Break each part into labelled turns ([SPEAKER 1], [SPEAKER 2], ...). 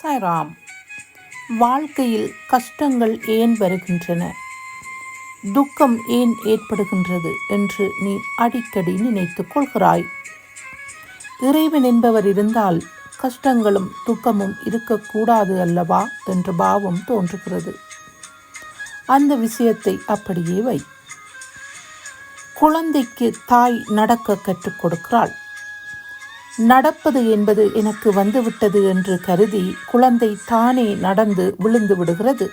[SPEAKER 1] சாய்ராம். வாழ்க்கையில் கஷ்டங்கள் ஏன் வருகின்றன, துக்கம் ஏன் ஏற்படுகின்றது என்று நீ அடிக்கடி நினைத்துக் கொள்கிறாய். இறைவன் என்பவர் இருந்தால் கஷ்டங்களும் துக்கமும் இருக்கக்கூடாது அல்லவா என்ற பாவம் தோன்றுகிறது. அந்த விஷயத்தை அப்படியே வை. குழந்தைக்கு தாய் நடக்க கற்றுக் கொடுக்கிறாள். நடப்பது என்பது எனக்கு வந்துவிட்டது என்று கருதி குழந்தை தானே நடந்து விழுந்து விடுகிறது.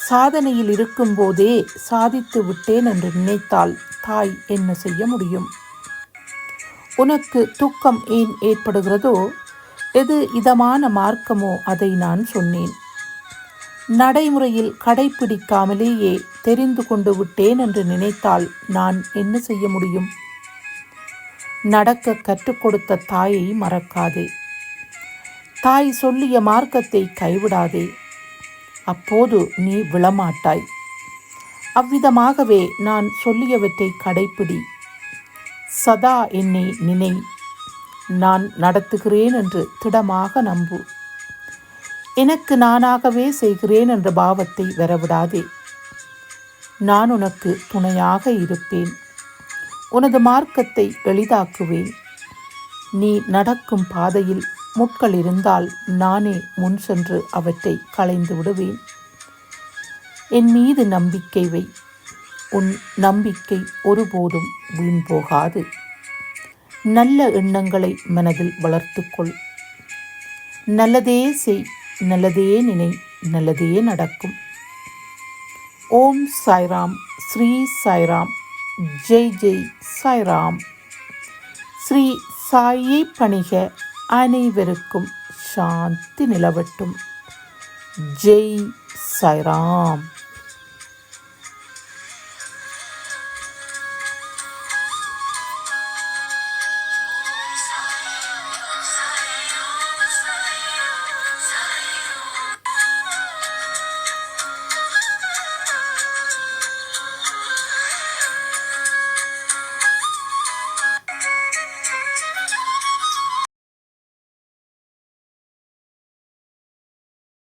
[SPEAKER 1] சாதனையில் இருக்கும்போதே சாதித்து விட்டேன் என்று நினைத்தால் தாய் என்ன செய்ய முடியும்? உனக்கு துக்கம் ஏன் ஏற்படுகிறதோ, எது இதமான மார்க்கமோ அதை நான் சொன்னேன். நடைமுறையில் கடைப்பிடிக்காமலேயே தெரிந்து கொண்டு விட்டேன் என்று நினைத்தால் நான் என்ன செய்ய முடியும்? நடக்க கற்றுக் கொடுத்த தாயை மறக்காதே. தாய் சொல்லிய மார்க்கத்தை கைவிடாதே. அப்போது நீ விழமாட்டாய். அவ்விதமாகவே நான் சொல்லியவற்றை கடைப்பிடி. சதா என்னை நினை. நான் நடத்துகிறேன் என்று திடமாக நம்பு. எனக்கு நானாகவே செய்கிறேன் என்ற பாவத்தை வரவிடாதே. நான் உனக்கு துணையாக இருப்பேன். உனது மார்க்கத்தை எளிதாக்குவேன். நீ நடக்கும் பாதையில் முட்கள் இருந்தால் நானே முன் சென்று அவற்றை களைந்து விடுவேன். என் மீது நம்பிக்கை வை. உன் நம்பிக்கை ஒருபோதும் வீண் போகாது. நல்ல எண்ணங்களை மனதில் வளர்த்துக்கொள். நல்லதே செய், நல்லதே நினை, நல்லதே நடக்கும். ஓம் சாய்ராம். ஸ்ரீ சாய்ராம். ஜெய் ஜெய் சாய்ராம். ஸ்ரீ சாயை பணிக. அனைவருக்கும் சாந்தி நிலவட்டும். ஜெய் சாய்ராம்.